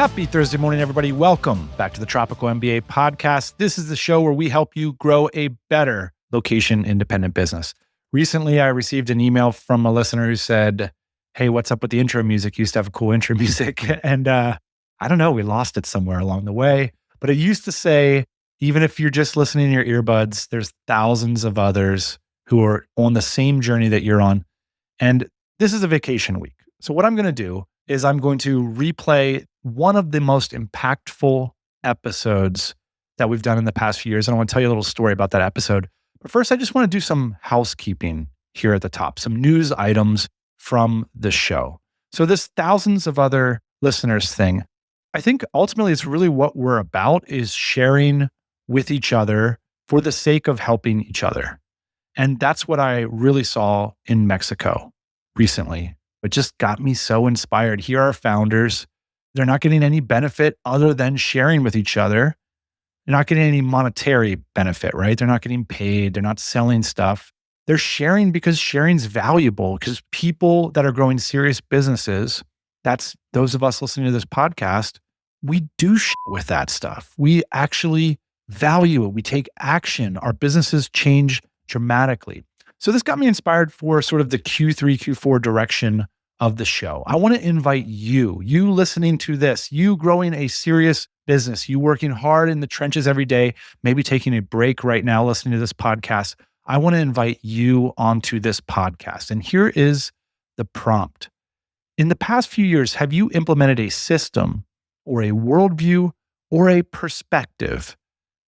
Happy Thursday morning, everybody. Welcome back to the Tropical MBA podcast. This is the show where we help you grow a better location-independent business. Recently, I received an email from a listener who said, hey, what's up with the intro music? You used to have a cool intro music. And I don't know, we lost it somewhere along the way. But it used to say, even if you're just listening in your earbuds, there's thousands of others who are on the same journey that you're on. And this is a vacation week. So what I'm going to do is I'm going to replay one of the most impactful episodes that we've done in the past few years. And I want to tell you a little story about that episode. But first, I just want to do some housekeeping here at the top, some news items from the show. So this thousands of other listeners thing, I think ultimately it's really what we're about is sharing with each other for the sake of helping each other. And that's what I really saw in Mexico recently. It just got me so inspired. Here are founders. They're not getting any benefit other than sharing with each other. They're not getting any monetary benefit, right? They're not getting paid. They're not selling stuff. They're sharing because sharing's valuable, because people that are growing serious businesses, that's those of us listening to this podcast, we do with that stuff. We actually value it. We take action. Our businesses change dramatically. So this got me inspired for sort of the Q3, Q4 direction of the show. I want to invite you listening to this, you growing a serious business, you working hard in the trenches every day, maybe taking a break right now, listening to this podcast. I want to invite you onto this podcast. And here is the prompt. In the past few years, have you implemented a system or a worldview or a perspective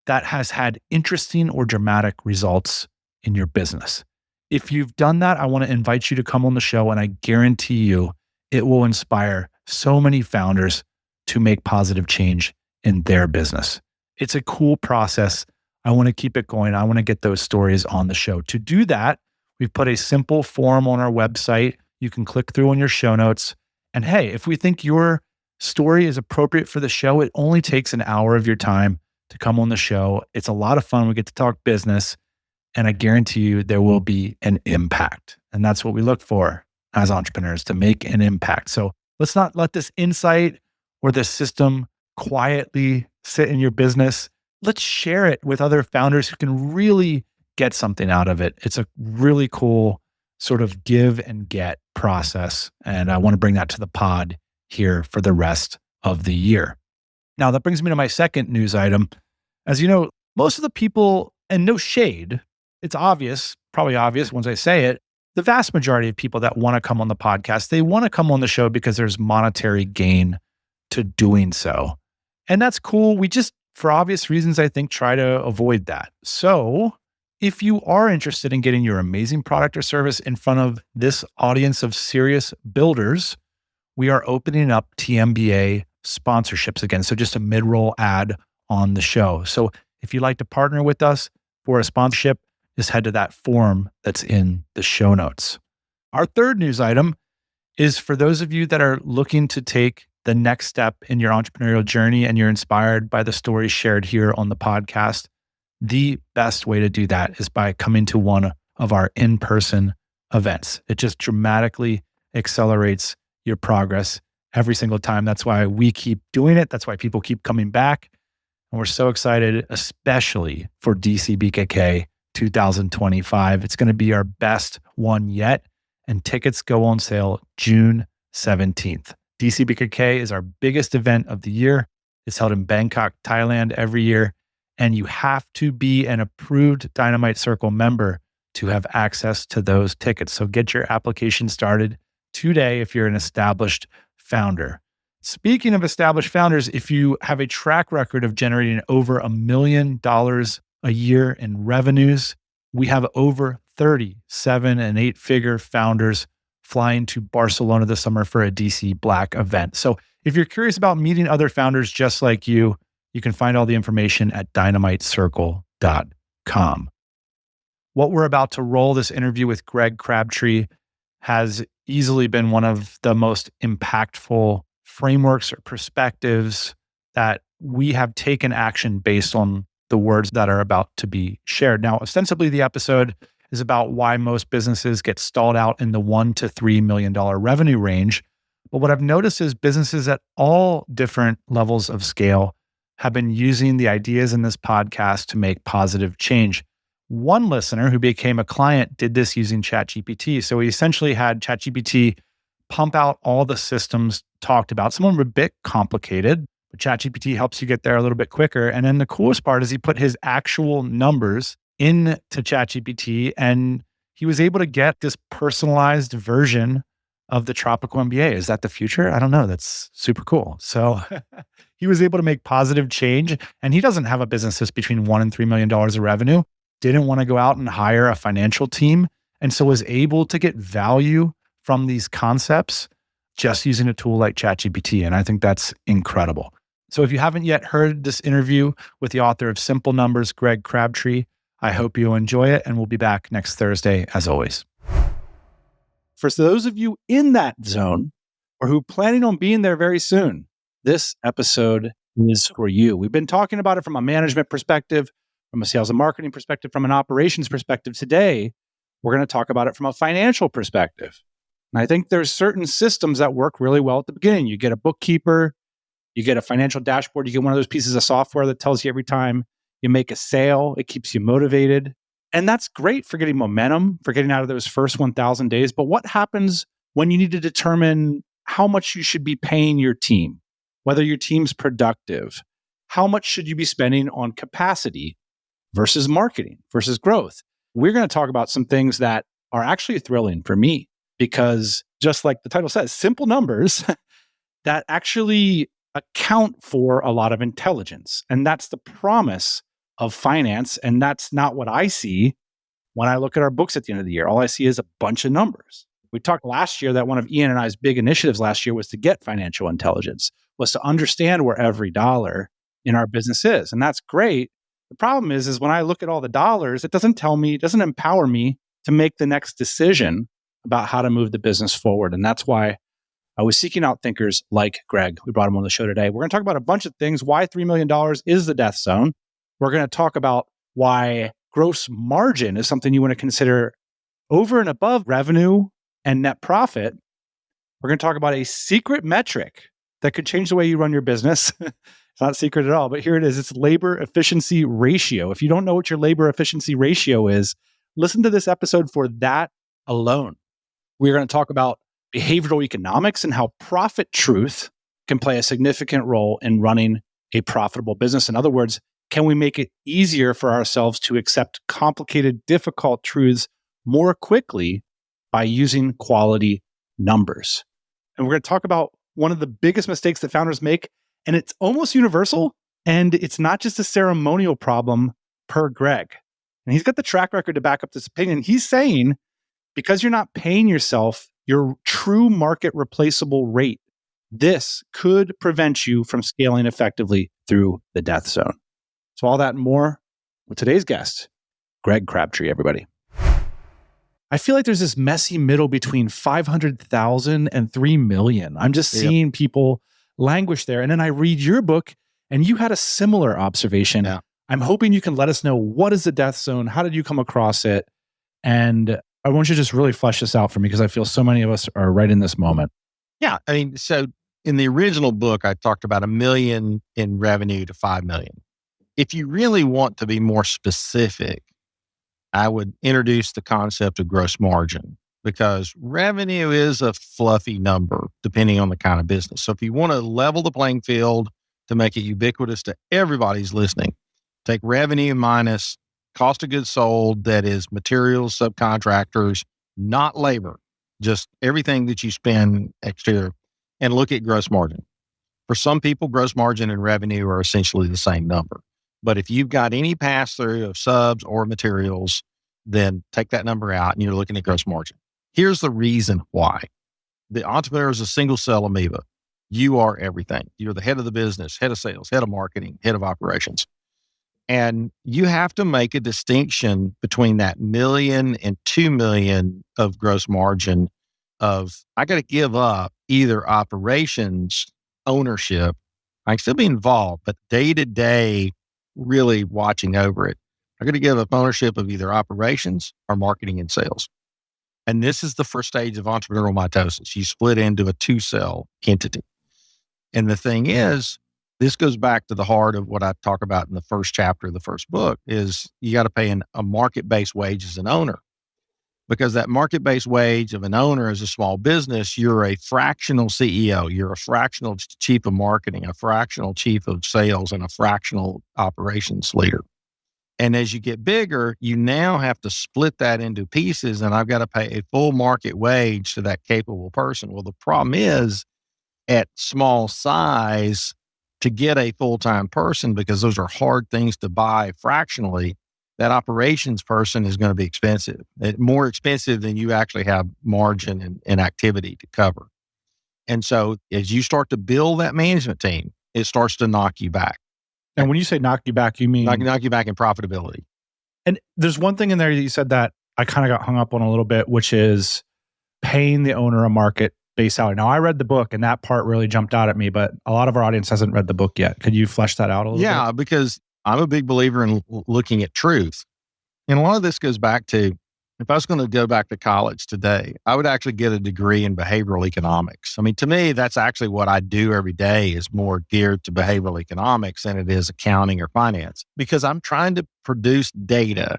that has had interesting or dramatic results in your business? If you've done that, I want to invite you to come on the show, and I guarantee you it will inspire so many founders to make positive change in their business. It's a cool process. I want to keep it going. I want to get those stories on the show. To do that, we've put a simple form on our website. You can click through on your show notes. And hey, if we think your story is appropriate for the show, it only takes an hour of your time to come on the show. It's a lot of fun. We get to talk business. And I guarantee you there will be an impact. And that's what we look for as entrepreneurs, to make an impact. So let's not let this insight or this system quietly sit in your business. Let's share it with other founders who can really get something out of it. It's a really cool sort of give and get process. And I want to bring that to the pod here for the rest of the year. Now, that brings me to my second news item. As you know, most of the people, and no shade, it's obvious, probably obvious once I say it, the vast majority of people that want to come on the podcast, they want to come on the show because there's monetary gain to doing so. And that's cool. We just, for obvious reasons, I think, try to avoid that. So if you are interested in getting your amazing product or service in front of this audience of serious builders, we are opening up TMBA sponsorships again. So just a mid-roll ad on the show. So if you'd like to partner with us for a sponsorship, just head to that form that's in the show notes. Our third news item is for those of you that are looking to take the next step in your entrepreneurial journey and you're inspired by the stories shared here on the podcast. The best way to do that is by coming to one of our in-person events. It just dramatically accelerates your progress every single time. That's why we keep doing it. That's why people keep coming back. And we're so excited, especially for DCBKK 2025. It's going to be our best one yet, and tickets go on sale June 17th. DCBKK is our biggest event of the year. It's held in Bangkok, Thailand every year, and you have to be an approved Dynamite Circle member to have access to those tickets. So get your application started today if you're an established founder. Speaking of established founders, if you have a track record of generating over $1 million a year in revenues, we have over 30 7- and 8-figure founders flying to Barcelona this summer for a DC Black event. So if you're curious about meeting other founders just like you can find all the information at dynamitecircle.com. What we're about to roll, this interview with Greg Crabtree, has easily been one of the most impactful frameworks or perspectives that we have taken action based on the words that are about to be shared. Now, ostensibly, the episode is about why most businesses get stalled out in the $1 to $3 million revenue range. But what I've noticed is businesses at all different levels of scale have been using the ideas in this podcast to make positive change. One listener who became a client did this using ChatGPT. So he essentially had ChatGPT pump out all the systems talked about. Some of them are a bit complicated, but ChatGPT helps you get there a little bit quicker. And then the coolest part is he put his actual numbers into ChatGPT, and he was able to get this personalized version of the Tropical MBA. Is that the future? I don't know. That's super cool. So he was able to make positive change, and he doesn't have a business that's between $1 and $3 million of revenue. Didn't want to go out and hire a financial team, and so was able to get value from these concepts just using a tool like ChatGPT. And I think that's incredible. So if you haven't yet heard this interview with the author of Simple Numbers, Greg Crabtree, I hope you'll enjoy it, and we'll be back next Thursday as always. For those of you in that zone or who are planning on being there very soon, this episode is for you. We've been talking about it from a management perspective, from a sales and marketing perspective, from an operations perspective. Today, we're going to talk about it from a financial perspective. And I think there's certain systems that work really well at the beginning. You get a bookkeeper, you get a financial dashboard, you get one of those pieces of software that tells you every time you make a sale, it keeps you motivated. And that's great for getting momentum, for getting out of those first 1,000 days. But what happens when you need to determine how much you should be paying your team, whether your team's productive? How much should you be spending on capacity versus marketing versus growth? We're going to talk about some things that are actually thrilling for me because just like the title says, simple numbers that actually account for a lot of intelligence. And that's the promise of finance. And that's not what I see when I look at our books at the end of the year. All I see is a bunch of numbers. We talked last year that one of Ian and I's big initiatives last year was to get financial intelligence, was to understand where every dollar in our business is. And that's great. The problem is when I look at all the dollars, it doesn't tell me, it doesn't empower me to make the next decision about how to move the business forward. And that's why I was seeking out thinkers like Greg. We brought him on the show today. We're going to talk about a bunch of things, why $3 million is the death zone. We're going to talk about why gross margin is something you want to consider over and above revenue and net profit. We're going to talk about a secret metric that could change the way you run your business. It's not secret at all, but here it is. It's labor efficiency ratio. If you don't know what your labor efficiency ratio is, listen to this episode for that alone. We're going to talk about behavioral economics and how profit truth can play a significant role in running a profitable business. In other words, can we make it easier for ourselves to accept complicated, difficult truths more quickly by using quality numbers? And we're going to talk about one of the biggest mistakes that founders make, and it's almost universal, and it's not just a ceremonial problem per Greg. And he's got the track record to back up this opinion. He's saying, because you're not paying yourself your true market replaceable rate, this could prevent you from scaling effectively through the death zone. So all that and more with today's guest, Greg Crabtree, everybody. I feel like there's this messy middle between 500,000 and 3 million. I'm just seeing people languish there. And then I read your book and you had a similar observation. Yeah. I'm hoping you can let us know, what is the death zone? How did you come across it? And I want you to just really flesh this out for me because I feel so many of us are right in this moment. Yeah. I mean, so in the original book, I talked about $1 million in revenue to 5 million. If you really want to be more specific, I would introduce the concept of gross margin, because revenue is a fluffy number depending on the kind of business. So if you want to level the playing field to make it ubiquitous to everybody's listening, take revenue minus cost of goods sold, that is materials, subcontractors, not labor, just everything that you spend exterior, and look at gross margin. For some people, gross margin and revenue are essentially the same number. But if you've got any pass-through of subs or materials, then take that number out and you're looking at gross margin. Here's the reason why. The entrepreneur is a single cell amoeba. You are everything. You're the head of the business, head of sales, head of marketing, head of operations. And you have to make a distinction between that $1 million and $2 million of gross margin of, I got to give up either operations, ownership. I can still be involved, but day to day, really watching over it. I'm going to give up ownership of either operations or marketing and sales. And this is the first stage of entrepreneurial mitosis. You split into a 2-cell entity. And the thing is, this goes back to the heart of what I talk about in the first chapter of the first book is you got to pay a market-based wage as an owner. Because that market-based wage of an owner as a small business, you're a fractional CEO, you're a fractional chief of marketing, a fractional chief of sales, and a fractional operations leader. And as you get bigger, you now have to split that into pieces, and I've got to pay a full market wage to that capable person. Well, the problem is at small size to get a full-time person, because those are hard things to buy fractionally, that operations person is going to be expensive, more expensive than you actually have margin and activity to cover. And so as you start to build that management team, it starts to knock you back. And when you say knock you back, you mean knock you back in profitability. And there's one thing in there that you said that I kind of got hung up on a little bit, which is paying the owner a market-based salary. Now, I read the book and that part really jumped out at me, but a lot of our audience hasn't read the book yet. Could you flesh that out a little bit? Yeah, because I'm a big believer in looking at truth. And a lot of this goes back to, if I was going to go back to college today, I would actually get a degree in behavioral economics. I mean, to me, that's actually what I do every day is more geared to behavioral economics than it is accounting or finance, because I'm trying to produce data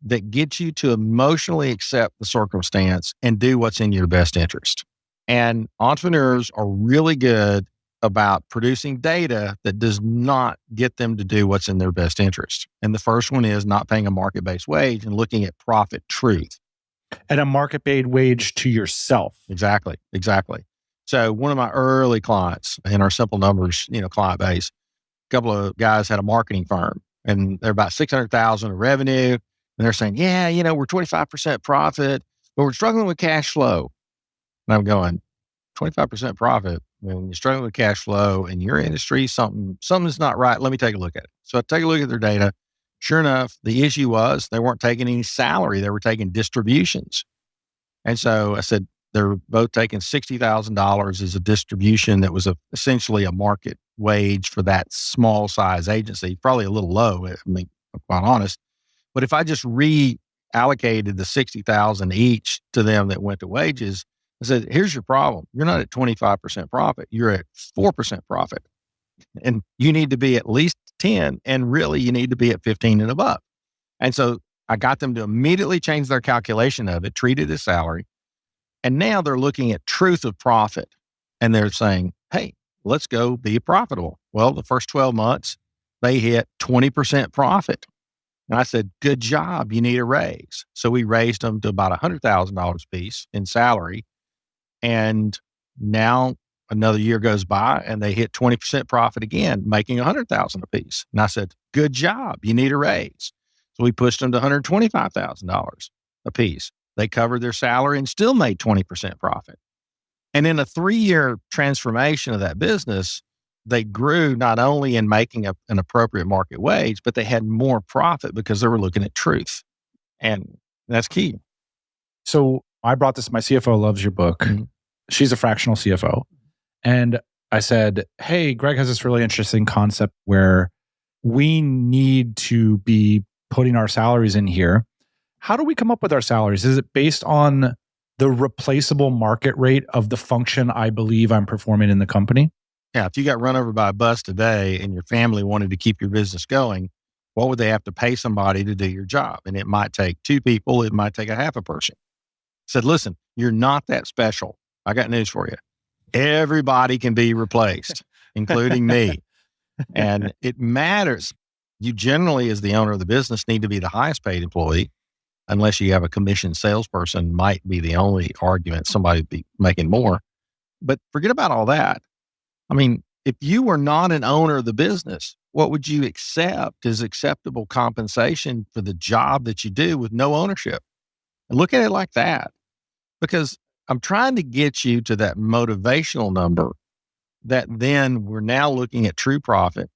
that gets you to emotionally accept the circumstance and do what's in your best interest. And entrepreneurs are really good about producing data that does not get them to do what's in their best interest. And the first one is not paying a market-based wage and looking at profit truth. And a market-based wage to yourself. Exactly. So one of my early clients in our simple numbers, client base, a couple of guys had a marketing firm and they're about 600,000 of revenue. And they're saying, we're 25% profit, but we're struggling with cash flow. And I'm going, 25% profit? When you're struggling with cash flow in your industry, something's not right. Let me take a look at it. So I take a look at their data. Sure enough, the issue was they weren't taking any salary. They were taking distributions. And so I said, they're both taking $60,000 as a distribution that was essentially a market wage for that small size agency, probably a little low, I mean, I'm quite honest. But if I just reallocated the $60,000 each to them that went to wages, I said, here's your problem. You're not at 25% profit. You're at 4% profit. And you need to be at least 10. And really, you need to be at 15 and above. And so I got them to immediately change their calculation of it, treat it as salary. And now they're looking at truth of profit. And they're saying, hey, let's go be profitable. Well, the first 12 months, they hit 20% profit. And I said, good job. You need a raise. So we raised them to about $100,000 a piece in salary. And now another year goes by and they hit 20% profit again, making $100,000 a piece. And I said, good job. You need a raise. So we pushed them to $125,000 a piece. They covered their salary and still made 20% profit. And in a 3-year transformation of that business, they grew not only in making an appropriate market wage, but they had more profit because they were looking at truth. And that's key. So I brought this, my CFO loves your book. Mm-hmm. She's a fractional CFO. And I said, hey, Greg has this really interesting concept where we need to be putting our salaries in here. How do we come up with our salaries? Is it based on the replaceable market rate of the function I believe I'm performing in the company? Yeah, if you got run over by a bus today and your family wanted to keep your business going, what would they have to pay somebody to do your job? And it might take 2 people, it might take a half a person. Said, listen, you're not that special. I got news for you. Everybody can be replaced, including me. And it matters. You generally, as the owner of the business, need to be the highest paid employee, unless you have a commissioned salesperson, might be the only argument somebody would be making more. But forget about all that. I mean, if you were not an owner of the business, what would you accept as acceptable compensation for the job that you do with no ownership? And look at it like that, because I'm trying to get you to that motivational number that then we're now looking at true profit.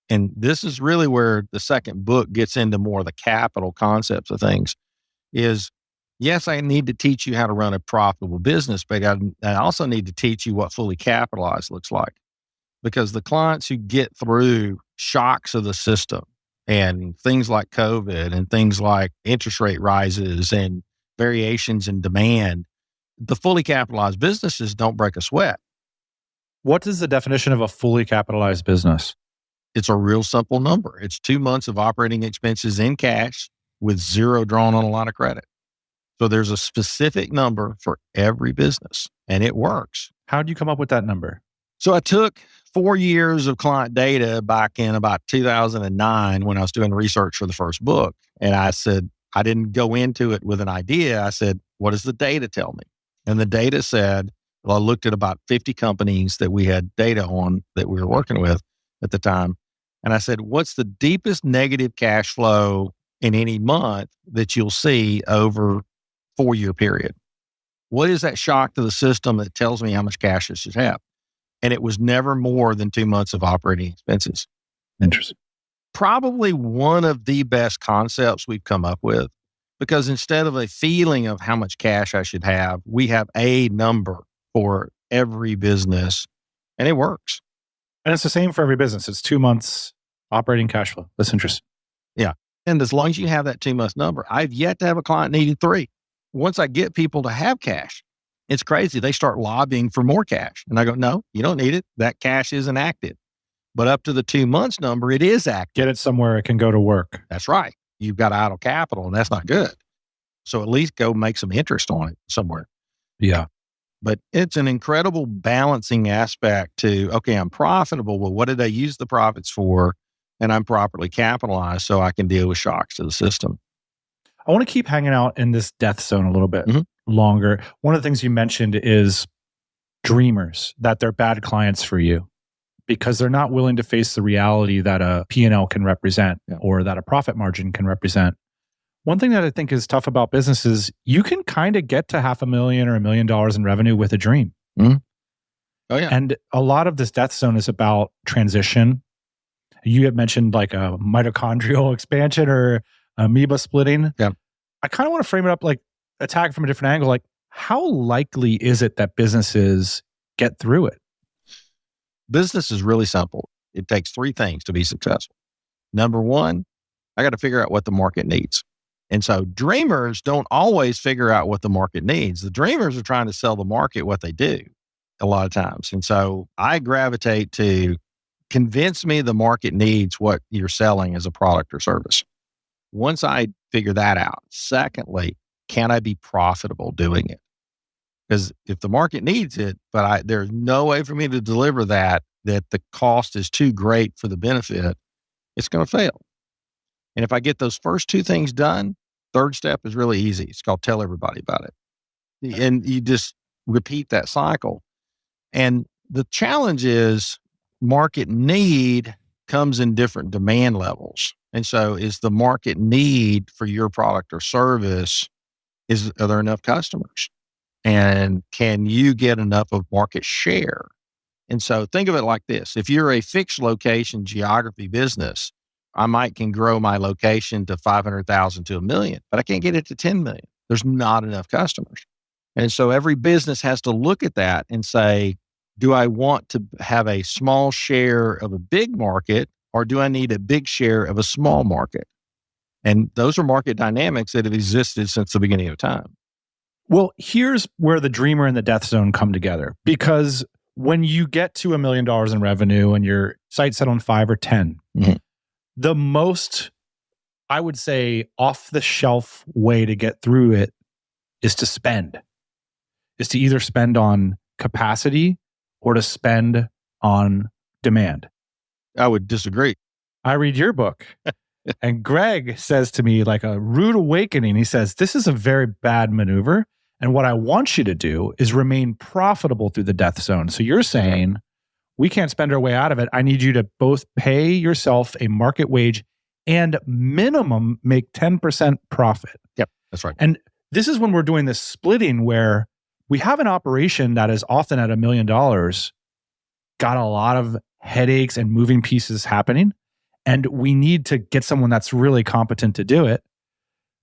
And this is really where the second book gets into more of the capital concepts of things is, yes, I need to teach you how to run a profitable business, but I also need to teach you what fully capitalized looks like. Because the clients who get through shocks of the system and things like COVID and things like interest rate rises and variations in demand. The fully capitalized businesses don't break a sweat. What is the definition of a fully capitalized business? It's a real simple number. It's 2 months of operating expenses in cash with zero drawn on a line of credit. So there's a specific number for every business, and it works. How do you come up with that number? So I took 4 years of client data back in about 2009 when I was doing research for the first book. And I said, I didn't go into it with an idea. I said, what does the data tell me? And the data said, well, I looked at about 50 companies that we had data on that we were working with at the time. And I said, what's the deepest negative cash flow in any month that you'll see over 4-year period? What is that shock to the system that tells me how much cash I should have? And it was never more than 2 months of operating expenses. Interesting. Probably one of the best concepts we've come up with, because instead of a feeling of how much cash I should have, we have a number for every business, and it works. And it's the same for every business. It's 2 months operating cash flow. That's interesting. Yeah. And as long as you have that 2 month number, I've yet to have a client needing 3. Once I get people to have cash, it's crazy. They start lobbying for more cash. And I go, no, you don't need it. That cash isn't active. But up to the 2 months number, it is active. Get it somewhere it can go to work. That's right. You've got idle capital, and that's not good. So at least go make some interest on it somewhere. Yeah. But it's an incredible balancing aspect to, okay, I'm profitable. Well, what did I use the profits for? And I'm properly capitalized so I can deal with shocks to the system. I want to keep hanging out in this death zone a little bit longer. One of the things you mentioned is dreamers, that they're bad clients for you because they're not willing to face the reality that a P&L can represent or that a profit margin can represent. One thing that I think is tough about business is you can kind of get to $500,000 or $1 million in revenue with a dream. Mm-hmm. Oh, yeah. And a lot of this death zone is about transition. You had mentioned like a mitochondrial expansion or amoeba splitting. Yeah. I kind of want to frame it up like attack from a different angle. Like, how likely is it that businesses get through it? Business is really simple. It takes 3 things to be successful. Number 1, I got to figure out what the market needs. And so dreamers don't always figure out what the market needs. The dreamers are trying to sell the market what they do a lot of times. And so I gravitate to convince me the market needs what you're selling as a product or service. Once I figure that out, secondly, can I be profitable doing it? Because if the market needs it, but there's no way for me to deliver that the cost is too great for the benefit, it's going to fail. And if I get those first 2 things done, third step is really easy. It's called tell everybody about it. And you just repeat that cycle. And the challenge is market need comes in different demand levels. And so is the market need for your product or service, are there enough customers? And can you get enough of market share? And so think of it like this. If you're a fixed location geography business, I can grow my location to 500,000 to 1 million, but I can't get it to 10 million. There's not enough customers. And so every business has to look at that and say, do I want to have a small share of a big market, or do I need a big share of a small market? And those are market dynamics that have existed since the beginning of time. Well, here's where the dreamer and the death zone come together, because when you get to $1 million in revenue and your site's set on 5 or 10, the most, I would say, off the shelf way to get through it is to either spend on capacity or to spend on demand. I would disagree. I read your book and Greg says to me, like a rude awakening, he says, this is a very bad maneuver. And what I want you to do is remain profitable through the death zone. So you're saying, we can't spend our way out of it. I need you to both pay yourself a market wage and minimum make 10% profit. Yep, that's right. And this is when we're doing this splitting where we have an operation that is often at $1 million, got a lot of headaches and moving pieces happening. And we need to get someone that's really competent to do it.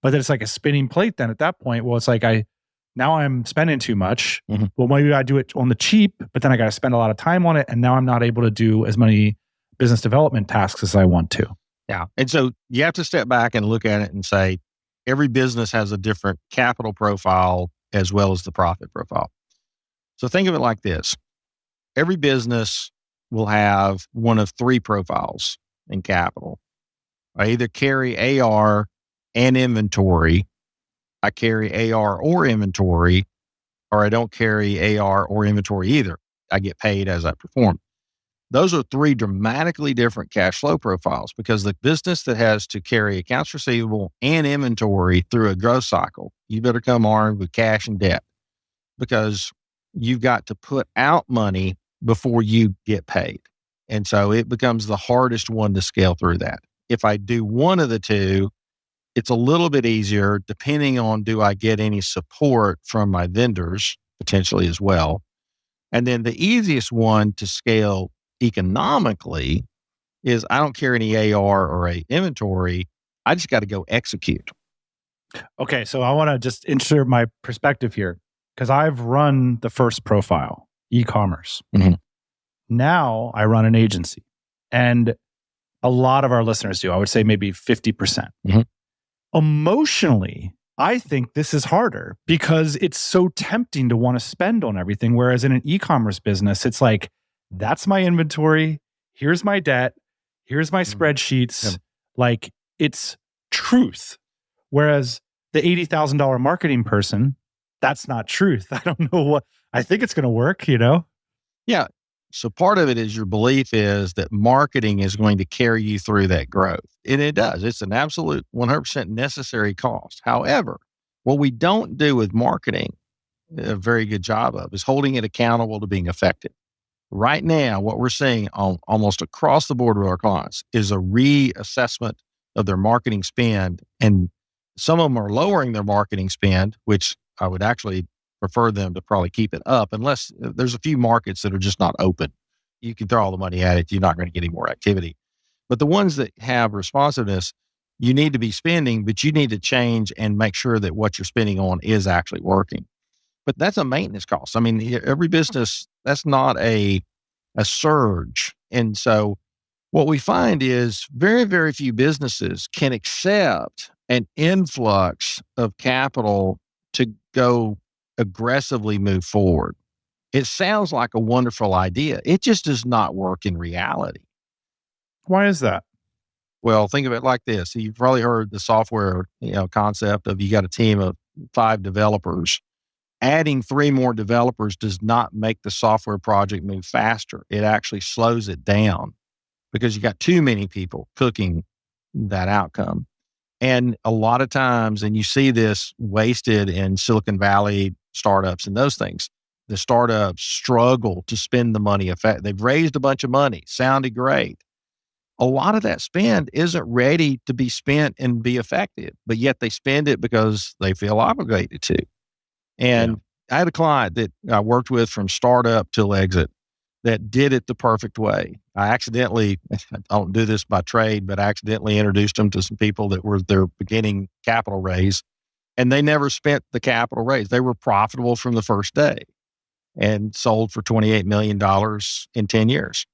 But then it's like a spinning plate then at that point. Well, it's like now I'm spending too much. Well, maybe I do it on the cheap, but then I got to spend a lot of time on it. And now I'm not able to do as many business development tasks as I want to. Yeah. And so you have to step back and look at it and say, every business has a different capital profile as well as the profit profile. So think of it like this. Every business will have one of three profiles in capital. I either carry AR and inventory, I carry AR or inventory, or I don't carry AR or inventory either. I get paid as I perform. Those are three dramatically different cash flow profiles because the business that has to carry accounts receivable and inventory through a growth cycle, you better come armed with cash and debt because you've got to put out money before you get paid. And so it becomes the hardest one to scale through that. If I do one of the two, it's a little bit easier depending on do I get any support from my vendors potentially as well. And then the easiest one to scale economically is I don't carry any AR or a inventory. I just got to go execute. Okay, so I want to just insert my perspective here because I've run the first profile, e-commerce. Mm-hmm. Now I run an agency, and a lot of our listeners do. I would say maybe 50%. Mm-hmm. Emotionally, I think this is harder because it's so tempting to want to spend on everything. Whereas in an e-commerce business, it's like, that's my inventory. Here's my debt. Here's my spreadsheets. Yeah. Like, it's truth. Whereas the $80,000 marketing person, that's not truth. I don't know what, I think it's going to work, you know? Yeah. So part of it is your belief is that marketing is going to carry you through that growth. And it does. It's an absolute 100% necessary cost. However, what we don't do with marketing a very good job of is holding it accountable to being effective. Right now, what we're seeing on almost across the board with our clients is a reassessment of their marketing spend. And some of them are lowering their marketing spend, which I would actually prefer them to probably keep it up unless there's a few markets that are just not open. You can throw all the money at it. You're not going to get any more activity. But the ones that have responsiveness, you need to be spending, but you need to change and make sure that what you're spending on is actually working. But that's a maintenance cost. I mean, every business, that's not a surge. And so what we find is very, very few businesses can accept an influx of capital to go aggressively move forward. It sounds like a wonderful idea. It just does not work in reality. Why is that? Well, think of it like this. You've probably heard the software, concept of you got a team of 5 developers. Adding 3 more developers does not make the software project move faster. It actually slows it down because you got too many people cooking that outcome. And a lot of times, and you see this wasted in Silicon Valley startups and those things, the startups struggle to spend the money. They've raised a bunch of money, sounded great. A lot of that spend isn't ready to be spent and be effective, but yet they spend it because they feel obligated to. And I had a client that I worked with from startup till exit that did it the perfect way. I don't do this by trade, but I accidentally introduced them to some people that were their beginning capital raise, and they never spent the capital raise. They were profitable from the first day and sold for $28 million in 10 years.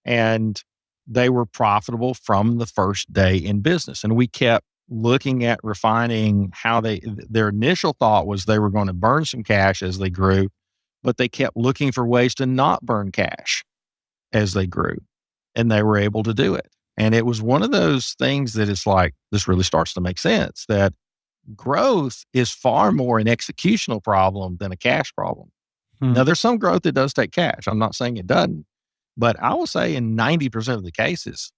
And they were profitable from the first day in business. And we kept looking at refining how their initial thought was they were going to burn some cash as they grew, but they kept looking for ways to not burn cash as they grew. And they were able to do it. And it was one of those things that it's like, this really starts to make sense that growth is far more an executional problem than a cash problem. Now, there's some growth that does take cash. I'm not saying it doesn't, but I will say in 90% of the cases,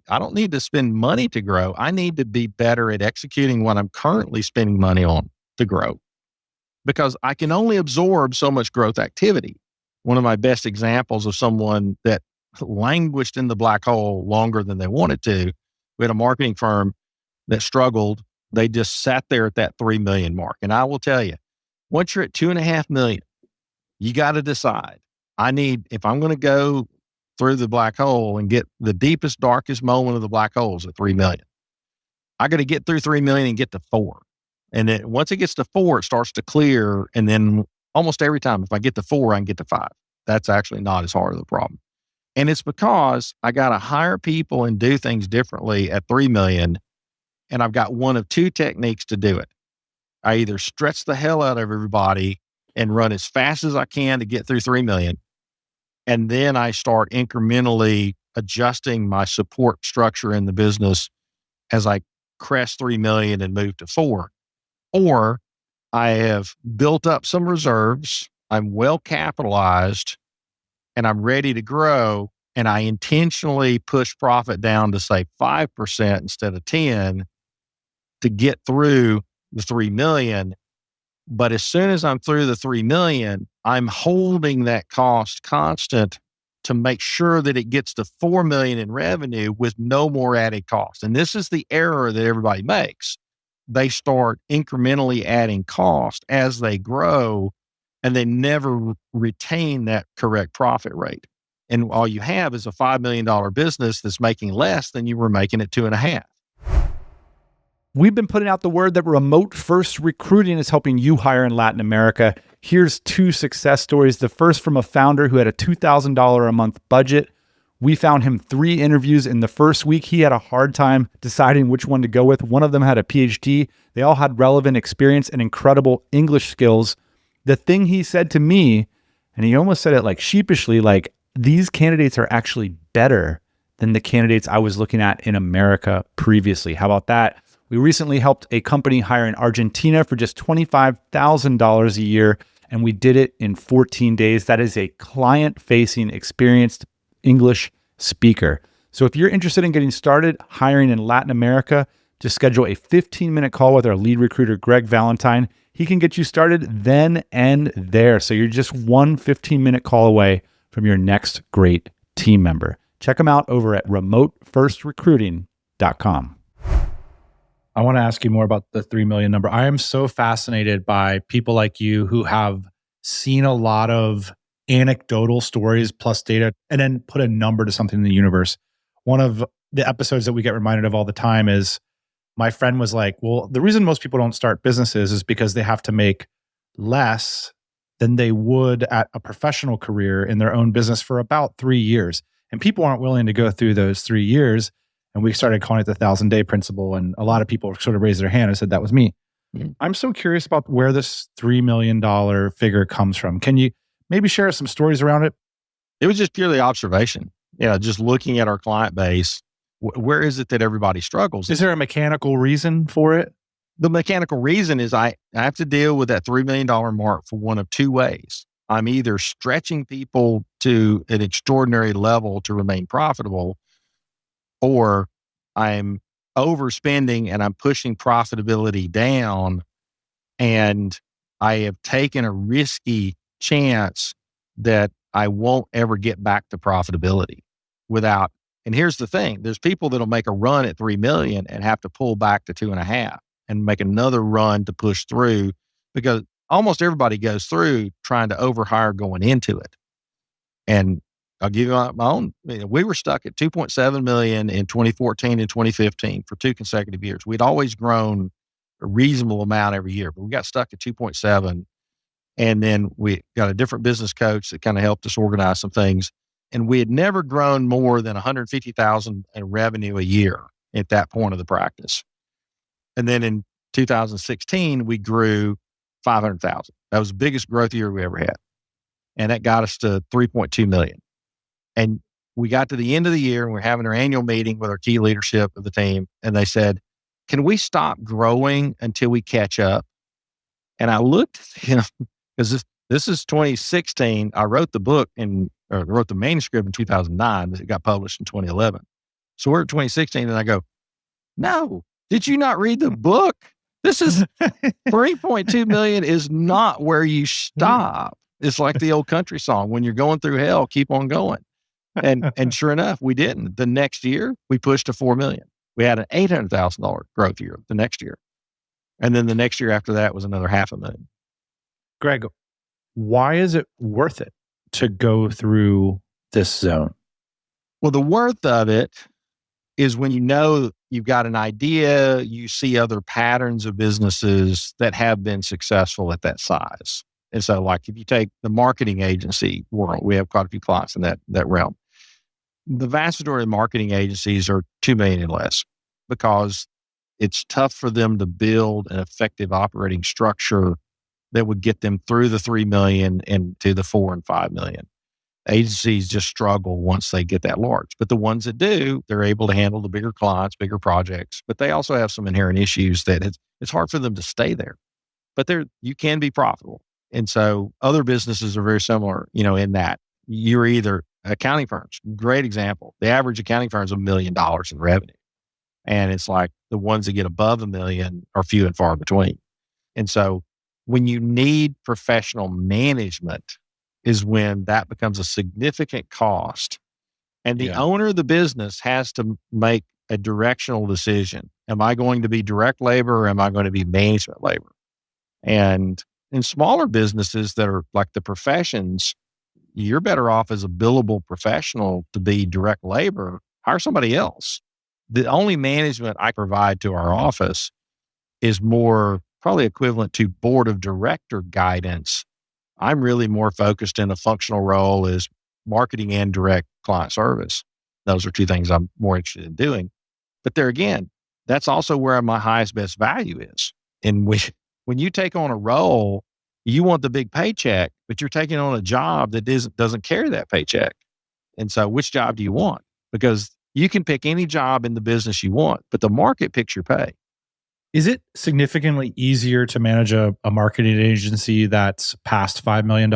I don't need to spend money to grow. I need to be better at executing what I'm currently spending money on to grow because I can only absorb so much growth activity. One of my best examples of someone that languished in the black hole longer than they wanted to, we had a marketing firm that struggled. They just sat there at that 3 million mark. And I will tell you, once you're at 2.5 million, you got to decide. If I'm going to go through the black hole and get the deepest, darkest moment of the black holes at 3 million, I got to get through 3 million and get to 4. And then once it gets to 4, it starts to clear. And then almost every time, if I get to 4, I can get to 5. That's actually not as hard of a problem. And it's because I got to hire people and do things differently at 3 million And I've got one of two techniques to do it. I either stretch the hell out of everybody and run as fast as I can to get through 3 million. And then I start incrementally adjusting my support structure in the business as I crest 3 million and move to 4. Or I have built up some reserves. I'm well capitalized and I'm ready to grow. And I intentionally push profit down to say 5% instead of 10 to get through the 3 million. But as soon as I'm through the 3 million, I'm holding that cost constant to make sure that it gets to 4 million in revenue with no more added cost. And this is the error that everybody makes. They start incrementally adding cost as they grow, and they never retain that correct profit rate. And all you have is a $5 million business that's making less than you were making at 2.5. We've been putting out the word that remote first recruiting is helping you hire in Latin America. Here's 2 success stories. The first from a founder who had a $2,000 a month budget. We found him 3 interviews in the first week. He had a hard time deciding which one to go with. One of them had a PhD. They all had relevant experience and incredible English skills. The thing he said to me, and he almost said it like sheepishly, like, these candidates are actually better than the candidates I was looking at in America previously. How about that? We recently helped a company hire in Argentina for just $25,000 a year, and we did it in 14 days. That is a client-facing, experienced English speaker. So if you're interested in getting started hiring in Latin America, just schedule a 15-minute call with our lead recruiter, Greg Valentine. He can get you started then and there. So you're just one 15-minute call away from your next great team member. Check them out over at remotefirstrecruiting.com. I want to ask you more about the 3 million number. I am so fascinated by people like you who have seen a lot of anecdotal stories plus data and then put a number to something in the universe. One of the episodes that we get reminded of all the time is my friend was like, well, the reason most people don't start businesses is because they have to make less than they would at a professional career in their own business for about 3 years. And people aren't willing to go through those 3 years. And we started calling it the 1,000-day principle. And a lot of people sort of raised their hand and said, that was me. Mm-hmm. I'm so curious about where this $3 million figure comes from. Can you maybe share some stories around it? It was just purely observation. Just looking at our client base. Where is it that everybody struggles? Is there a mechanical reason for it? The mechanical reason is I have to deal with that $3 million mark for one of 2 ways. I'm either stretching people to an extraordinary level to remain profitable, or I'm overspending and I'm pushing profitability down, and I have taken a risky chance that I won't ever get back to profitability without. And here's the thing. There's people that'll make a run at 3 million and have to pull back to 2.5 and make another run to push through, because almost everybody goes through trying to overhire going into it. And I'll give you my own. We were stuck at 2.7 million in 2014 and 2015 for 2 consecutive years. We'd always grown a reasonable amount every year, but we got stuck at 2.7. And then we got a different business coach that kind of helped us organize some things. And we had never grown more than 150,000 in revenue a year at that point of the practice. And then in 2016, we grew 500,000. That was the biggest growth year we ever had. And that got us to 3.2 million. And we got to the end of the year and we're having our annual meeting with our key leadership of the team. And they said, can we stop growing until we catch up? And I looked, because this is 2016. I wrote the book wrote the manuscript in 2009. It got published in 2011. So we're at 2016 and I go, no, did you not read the book? This is 3.2 million is not where you stop. It's like the old country song. When you're going through hell, keep on going. And sure enough, we didn't. The next year, we pushed to 4 million. We had an $800,000 growth year the next year. And then the next year after that was another $500,000. Greg, why is it worth it to go through this zone? Well, the worth of it is when you've got an idea, you see other patterns of businesses that have been successful at that size. And so like if you take the marketing agency world, we have quite a few clients in that realm. The vast majority of marketing agencies are 2 million and less because it's tough for them to build an effective operating structure that would get them through the 3 million and to the 4 and 5 million. Agencies just struggle once they get that large. But the ones that do, they're able to handle the bigger clients, bigger projects, but they also have some inherent issues that it's hard for them to stay there. But you can be profitable. And so other businesses are very similar, in that you're either accounting firms, great example. The average accounting firm is $1 million in revenue. And it's like the ones that get above $1 million are few and far between. And so when you need professional management is when that becomes a significant cost. And the owner of the business has to make a directional decision. Am I going to be direct labor or am I going to be management labor? And in smaller businesses that are like the professions, you're better off as a billable professional to be direct labor, hire somebody else. The only management I provide to our office is more probably equivalent to board of director guidance. I'm really more focused in a functional role as marketing and direct client service. Those are two things I'm more interested in doing. But there again, that's also where my highest best value is. And when you take on a role, you want the big paycheck, but you're taking on a job that doesn't carry that paycheck. And so which job do you want? Because you can pick any job in the business you want, but the market picks your pay. Is it significantly easier to manage a marketing agency that's past $5 million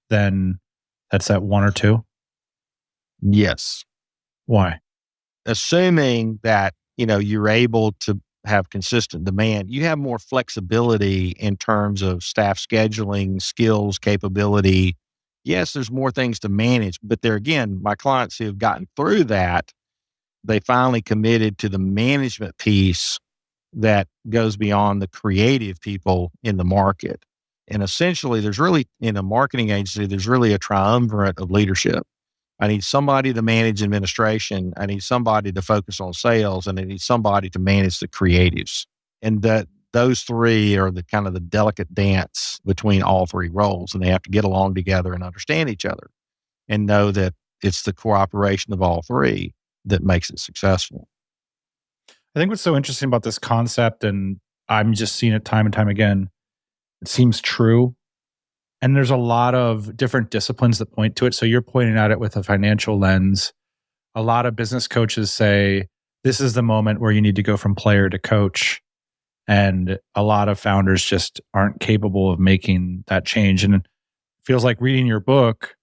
than that's at 1 or 2? Yes. Why? Assuming that, you're able to have consistent demand, you have more flexibility in terms of staff scheduling, skills, capability. Yes, there's more things to manage, but there again, my clients who have gotten through that, they finally committed to the management piece that goes beyond the creative people in the market. And essentially, in a marketing agency, there's really a triumvirate of leadership. I need somebody to manage administration. I need somebody to focus on sales, and I need somebody to manage the creatives. And those three are the kind of the delicate dance between all three roles. And they have to get along together and understand each other and know that it's the cooperation of all three that makes it successful. I think what's so interesting about this concept, and I'm just seeing it time and time again, it seems true. And there's a lot of different disciplines that point to it. So you're pointing at it with a financial lens. A lot of business coaches say, this is the moment where you need to go from player to coach. And a lot of founders just aren't capable of making that change. And it feels like reading your book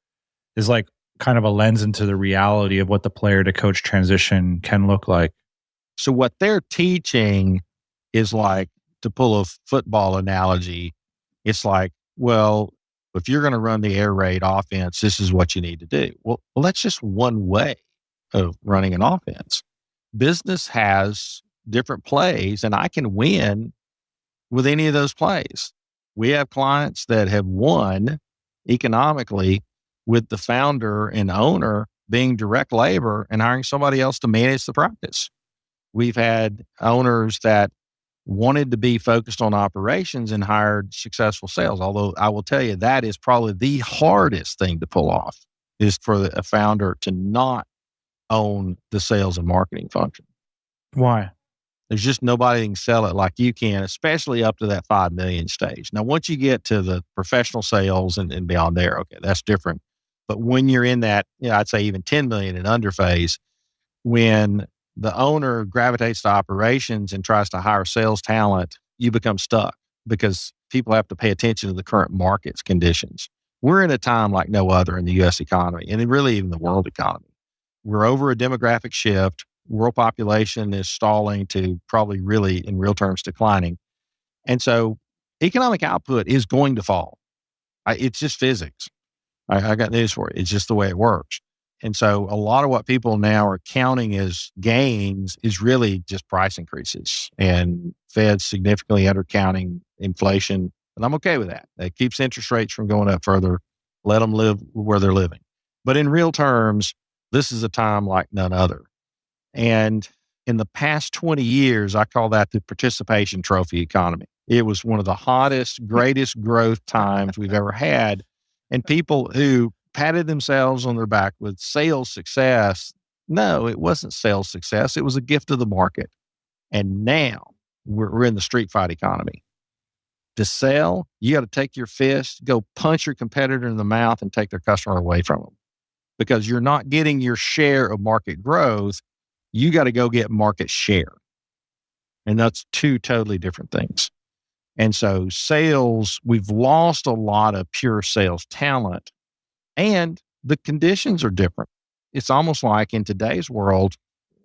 is like kind of a lens into the reality of what the player to coach transition can look like. So what they're teaching is like, to pull a football analogy, it's like, well, if you're going to run the air raid offense, this is what you need to do. Well, that's just one way of running an offense. Business has different plays, and I can win with any of those plays. We have clients that have won economically with the founder and owner being direct labor and hiring somebody else to manage the practice. We've had owners that wanted to be focused on operations and hired successful sales. Although I will tell you, that is probably the hardest thing to pull off, is for a founder to not own the sales and marketing function. Why? There's just nobody that can sell it like you can, especially up to that 5 million stage. Now, once you get to the professional sales and beyond there, okay, that's different. But when you're in that, I'd say even 10 million and under phase, when the owner gravitates to operations and tries to hire sales talent, you become stuck because people have to pay attention to the current market's conditions. We're in a time like no other in the U.S. economy, and really even the world economy. We're over a demographic shift. World population is stalling to probably really, in real terms, declining. And so economic output is going to fall. It's just physics. I got news for you. It's just the way it works. And so a lot of what people now are counting as gains is really just price increases, and Fed's significantly undercounting inflation. And I'm okay with that. That keeps interest rates from going up further. Let them live where they're living. But in real terms, this is a time like none other. And in the past 20 years, I call that the participation trophy economy. It was one of the hottest, greatest growth times we've ever had. And people who patted themselves on their back with sales success, no, it wasn't sales success. It was a gift of the market. And now we're in the street fight economy. To sell, you got to take your fist, go punch your competitor in the mouth and take their customer away from them, because you're not getting your share of market growth. You got to go get market share. And that's two totally different things. And so sales, we've lost a lot of pure sales talent, and the conditions are different. It's almost like in today's world,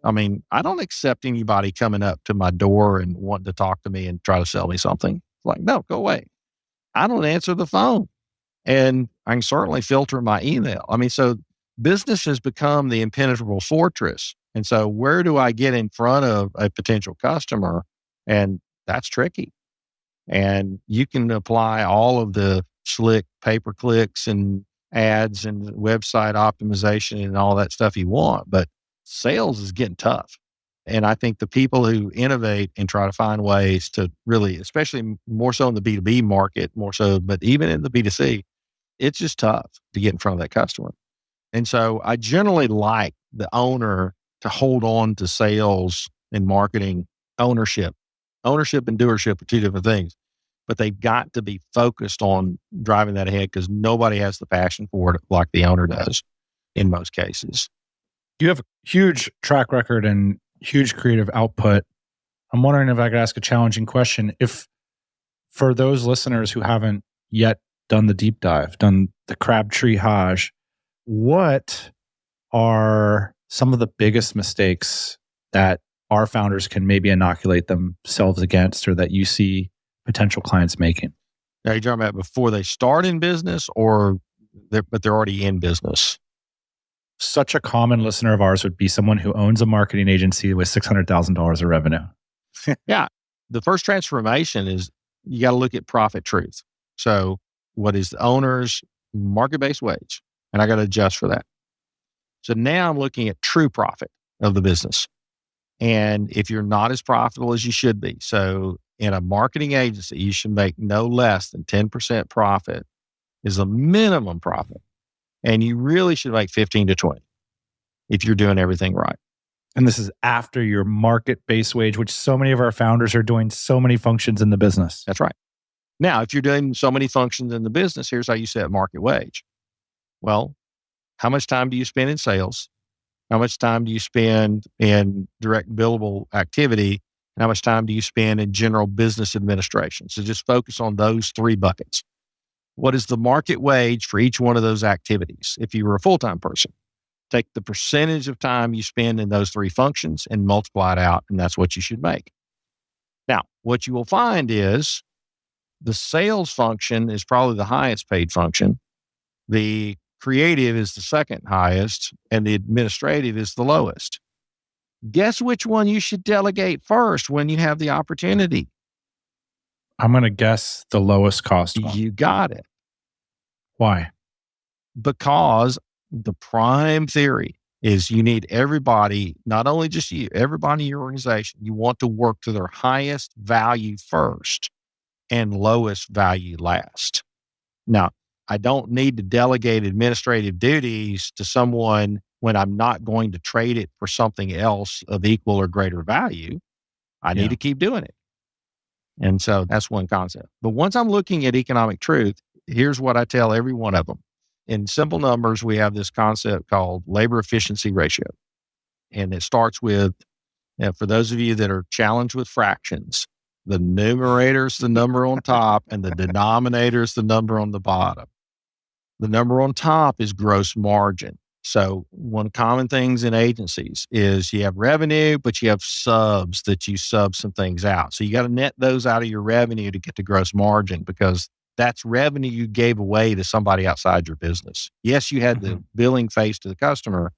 I mean, I don't accept anybody coming up to my door and wanting to talk to me and try to sell me something. Like, no, go away. I don't answer the phone, and I can certainly filter my email. I mean, so business has become the impenetrable fortress. And so where do I get in front of a potential customer? And that's tricky. And you can apply all of the slick pay-per-clicks and ads and website optimization and all that stuff you want, but sales is getting tough. And I think the people who innovate and try to find ways to really, especially more so in the B2B market, more so, but even in the B2C, it's just tough to get in front of that customer. And so I generally like the owner to hold on to sales and marketing ownership. Ownership and doership are two different things, but they've got to be focused on driving that ahead, because nobody has the passion for it like the owner does in most cases. You have a huge track record and huge creative output. I'm wondering if I could ask a challenging question. If for those listeners who haven't yet done the deep dive, done the Crabtree Hajj, what are some of the biggest mistakes that our founders can maybe inoculate themselves against, or that you see potential clients making? Now, you're talking about before they start in business, or they're already in business? Such a common listener of ours would be someone who owns a marketing agency with $600,000 of revenue. Yeah. The first transformation is you got to look at profit truth. So what is the owner's market-based wage? And I got to adjust for that. So now I'm looking at true profit of the business. And if you're not as profitable as you should be, so in a marketing agency, you should make no less than 10% profit is a minimum profit. And you really should make 15 to 20 if you're doing everything right. And this is after your market-based wage, which so many of our founders are doing so many functions in the business. That's right. Now, if you're doing so many functions in the business, here's how you set market wage. Well, how much time do you spend in sales? How much time do you spend in direct billable activity? And how much time do you spend in general business administration? So just focus on those three buckets. What is the market wage for each one of those activities? If you were a full-time person, take the percentage of time you spend in those three functions and multiply it out, and that's what you should make. Now, what you will find is the sales function is probably the highest paid function. The creative is the second highest, and the administrative is the lowest. Guess which one you should delegate first when you have the opportunity? I'm going to guess the lowest cost one. You got it. Why? Because the prime theory is you need everybody, not only just you, everybody in your organization, you want to work to their highest value first and lowest value last. Now, I don't need to delegate administrative duties to someone when I'm not going to trade it for something else of equal or greater value. I need to keep doing it. And so that's one concept. But once I'm looking at economic truth, here's what I tell every one of them. In simple numbers, we have this concept called labor efficiency ratio. And it starts with, for those of you that are challenged with fractions, the numerator is the number on top and the denominator is the number on the bottom. The number on top is gross margin. So one common things in agencies is you have revenue, but you have subs that you sub some things out. So you got to net those out of your revenue to get to gross margin, because that's revenue you gave away to somebody outside your business. Yes, you had the billing face to the customer,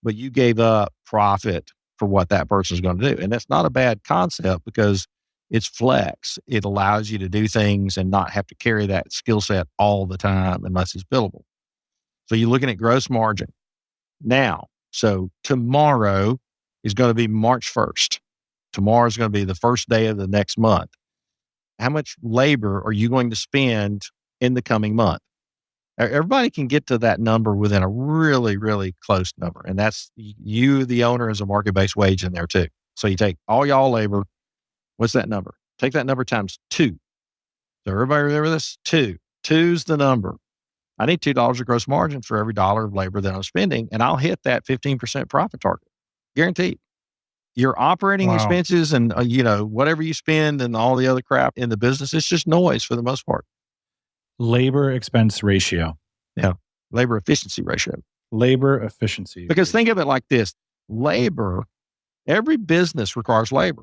but you gave up profit for what that person is going to do. And that's not a bad concept, because it's flex. It allows you to do things and not have to carry that skill set all the time unless it's billable. So you're looking at gross margin. Now, so tomorrow is going to be March 1st. Tomorrow is going to be the first day of the next month. How much labor are you going to spend in the coming month? Everybody can get to that number within a really, really close number. And that's you, the owner, as a market-based wage in there too. So you take all y'all labor. What's that number? Take that number times 2. So everybody remember this? 2. 2's the number. I need $2 of gross margin for every dollar of labor that I'm spending, and I'll hit that 15% profit target. Guaranteed. Your operating expenses and, whatever you spend and all the other crap in the business, it's just noise for the most part. Labor expense ratio. Yeah. Labor efficiency ratio. Labor efficiency. Because think of it like this. Labor, every business requires labor,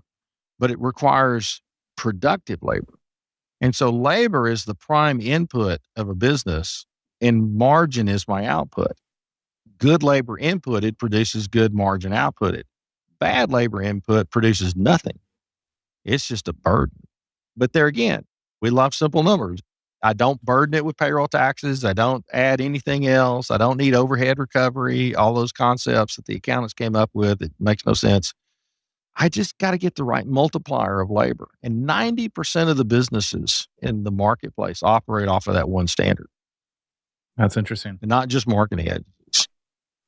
but it requires productive labor. And so labor is the prime input of a business and margin is my output. Good labor input, it produces good margin output. Bad labor input produces nothing. It's just a burden. But there again, we love simple numbers. I don't burden it with payroll taxes. I don't add anything else. I don't need overhead recovery, all those concepts that the accountants came up with. It makes no sense. I just got to get the right multiplier of labor. And 90% of the businesses in the marketplace operate off of that one standard. That's interesting. And not just marketing agencies.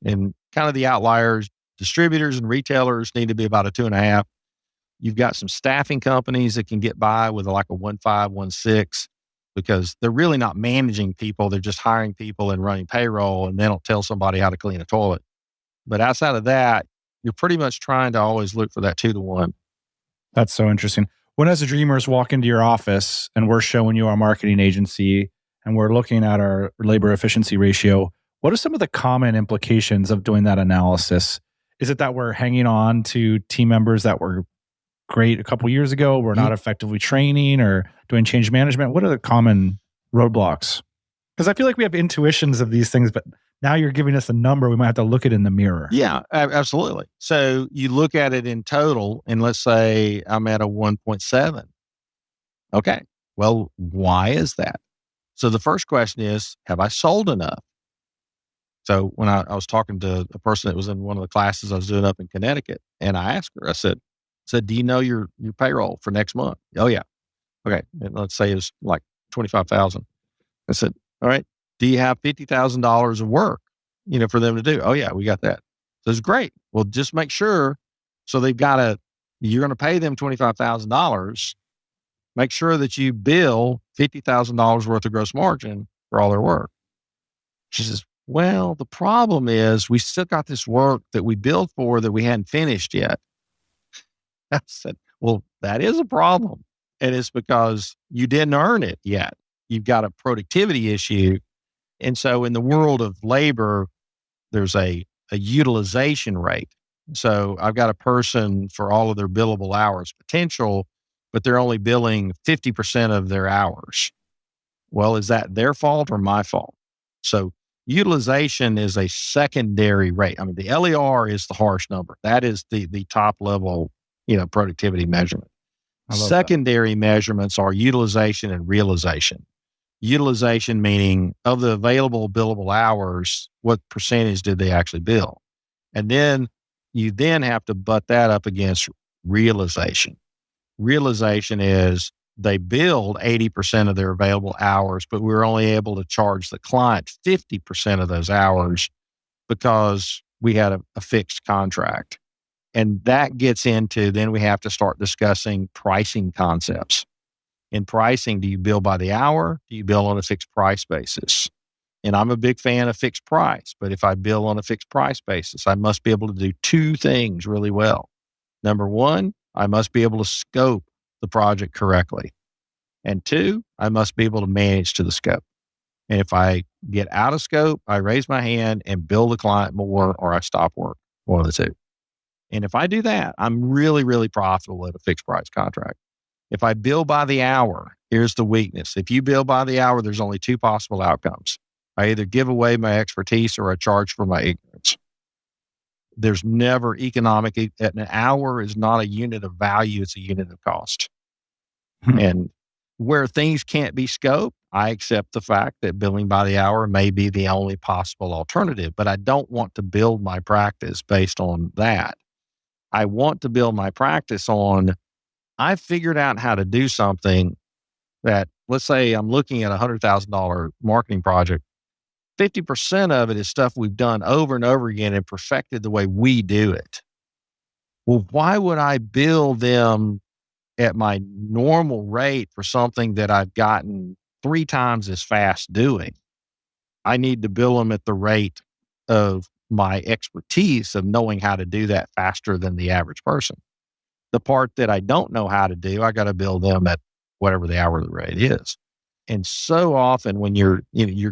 And kind of the outliers, distributors and retailers need to be about a 2.5. You've got some staffing companies that can get by with like a 1.5, 1.6 because they're really not managing people. They're just hiring people and running payroll, and they don't tell somebody how to clean a toilet. But outside of that, you're pretty much trying to always look for that 2-to-1. That's so interesting. When as a dreamers walk into your office and we're showing you our marketing agency and we're looking at our labor efficiency ratio, what are some of the common implications of doing that analysis? Is it that we're hanging on to team members that were great a couple of years ago, we're not effectively training or doing change management? What are the common roadblocks? Because I feel like we have intuitions of these things, but now you're giving us a number. We might have to look it in the mirror. Yeah, absolutely. So you look at it in total, and let's say I'm at a 1.7. Okay, well, why is that? So the first question is, have I sold enough? So when I was talking to a person that was in one of the classes I was doing up in Connecticut, and I asked her, I said, do you know your payroll for next month? Oh, yeah. Okay. And let's say it's like 25,000. I said, all right, do you have $50,000 of work, for them to do? Oh, yeah, we got that. So it's great. Well, just make sure. So you're going to pay them $25,000. Make sure that you bill $50,000 worth of gross margin for all their work. She says, well, the problem is we still got this work that we billed for that we hadn't finished yet. I said, well, that is a problem. And it's because you didn't earn it yet. You've got a productivity issue. And so in the world of labor, there's a utilization rate. So I've got a person for all of their billable hours potential, but they're only billing 50% of their hours. Well, is that their fault or my fault? So utilization is a secondary rate. I mean, the LER is the harsh number. That is the top level, productivity measurement. Secondary measurements are utilization and realization. Utilization meaning of the available billable hours, what percentage did they actually bill? And then you have to butt that up against realization. Realization is they billed 80% of their available hours, but we were only able to charge the client 50% of those hours because we had a fixed contract. And that gets into, then we have to start discussing pricing concepts. In pricing, do you bill by the hour? Do you bill on a fixed price basis? And I'm a big fan of fixed price, but if I bill on a fixed price basis, I must be able to do 2 things really well. Number 1, I must be able to scope the project correctly. And 2, I must be able to manage to the scope. And if I get out of scope, I raise my hand and bill the client more, or I stop work, one of the 2. And if I do that, I'm really, really profitable at a fixed price contract. If I bill by the hour, here's the weakness. If you bill by the hour, there's only 2 possible outcomes. I either give away my expertise or I charge for my ignorance. There's never an hour is not a unit of value, it's a unit of cost. And where things can't be scoped, I accept the fact that billing by the hour may be the only possible alternative, but I don't want to build my practice based on that. I want to build my practice on, I figured out how to do something that, let's say I'm looking at a $100,000 marketing project. 50% of it is stuff we've done over and over again and perfected the way we do it. Well, why would I bill them at my normal rate for something that I've gotten 3 times as fast doing? I need to bill them at the rate of my expertise of knowing how to do that faster than the average person. The part that I don't know how to do, I got to bill them at whatever the hourly rate is. And so often when you're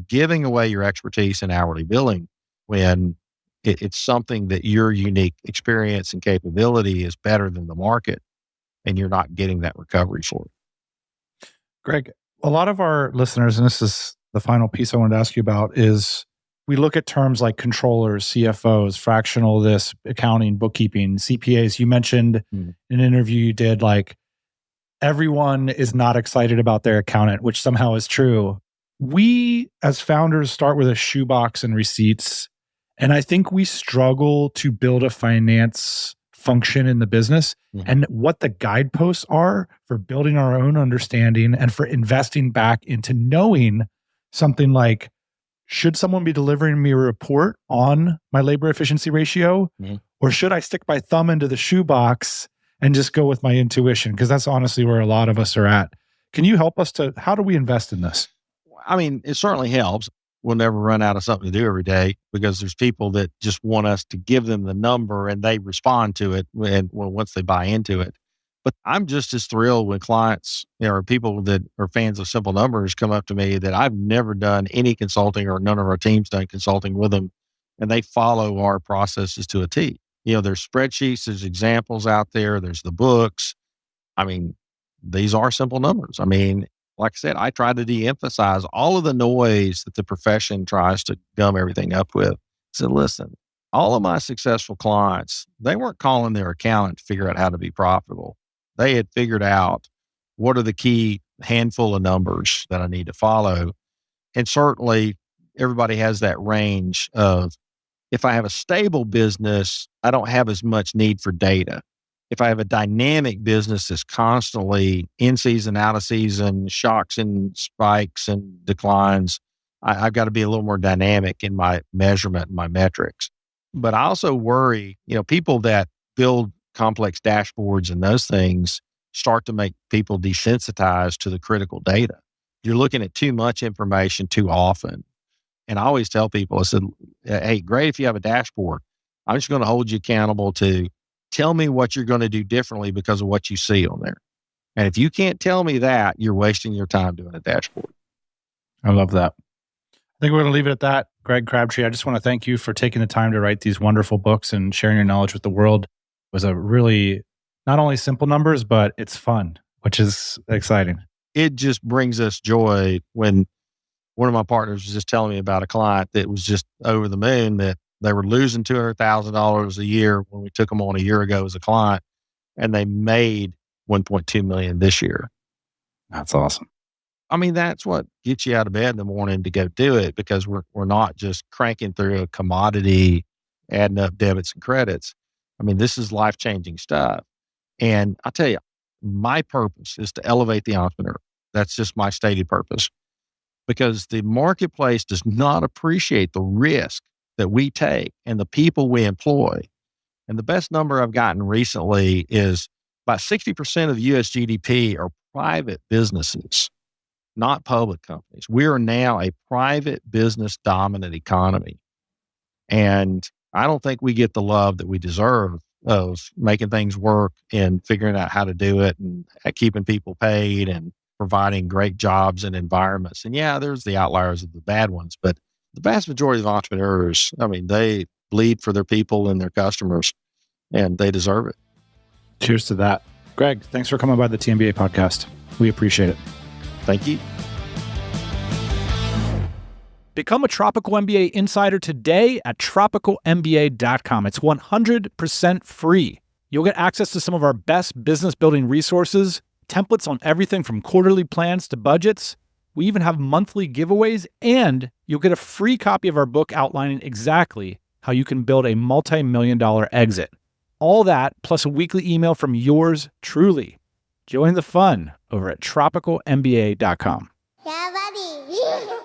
giving away your expertise in hourly billing, when it's something that your unique experience and capability is better than the market, and you're not getting that recovery for it. Greg, a lot of our listeners, and this is the final piece I wanted to ask you about, is we look at terms like controllers, CFOs, fractional this, accounting, bookkeeping, CPAs. You mentioned in an interview you did, like, everyone is not excited about their accountant, which somehow is true. We, as founders, start with a shoebox and receipts. And I think we struggle to build a finance function in the business. And what the guideposts are for building our own understanding and for investing back into knowing something like, should someone be delivering me a report on my labor efficiency ratio? Or should I stick my thumb into the shoebox and just go with my intuition? Because that's honestly where a lot of us are at. Can you help us to, how do we invest in this? I mean, it certainly helps. We'll never run out of something to do every day, because there's people that just want us to give them the number and they respond to it once they buy into it. But I'm just as thrilled when clients, or people that are fans of simple numbers come up to me that I've never done any consulting, or none of our team's done consulting with them, and they follow our processes to a T. There's spreadsheets, there's examples out there, there's the books. I mean, these are simple numbers. I mean, like I said, I try to de-emphasize all of the noise that the profession tries to gum everything up with. So listen, all of my successful clients, they weren't calling their accountant to figure out how to be profitable. They had figured out what are the key handful of numbers that I need to follow. And certainly everybody has that range of, if I have a stable business, I don't have as much need for data. If I have a dynamic business that's constantly in season, out of season, shocks and spikes and declines, I've got to be a little more dynamic in my measurement and my metrics. But I also worry, people that build complex dashboards and those things start to make people desensitized to the critical data. You're looking at too much information too often. And I always tell people, I said, hey, great if you have a dashboard. I'm just going to hold you accountable to tell me what you're going to do differently because of what you see on there. And if you can't tell me that, you're wasting your time doing a dashboard. I love that. I think we're going to leave it at that. Greg Crabtree, I just want to thank you for taking the time to write these wonderful books and sharing your knowledge with the world. It was a really, not only simple numbers, but it's fun, which is exciting. It just brings us joy when one of my partners was just telling me about a client that was just over the moon, that they were losing $200,000 a year when we took them on a year ago as a client, and they made $1.2 million this year. That's awesome. I mean, that's what gets you out of bed in the morning to go do it, because we're not just cranking through a commodity, adding up debits and credits. I mean, this is life-changing stuff. And I tell you, my purpose is to elevate the entrepreneur. That's just my stated purpose, because the marketplace does not appreciate the risk that we take and the people we employ. And the best number I've gotten recently is about 60% of US GDP are private businesses, not public companies. We are now a private business dominant economy. And I don't think we get the love that we deserve of making things work and figuring out how to do it and keeping people paid and providing great jobs and environments. And yeah, there's the outliers of the bad ones, but the vast majority of entrepreneurs, I mean, they bleed for their people and their customers, and they deserve it. Cheers to that. Greg, thanks for coming by the TMBA podcast. We appreciate it. Thank you. Become a Tropical MBA insider today at tropicalmba.com. It's 100% free. You'll get access to some of our best business building resources, templates on everything from quarterly plans to budgets. We even have monthly giveaways, and you'll get a free copy of our book outlining exactly how you can build a multi-million-dollar exit. All that plus a weekly email from yours truly. Join the fun over at tropicalmba.com. Yeah, buddy.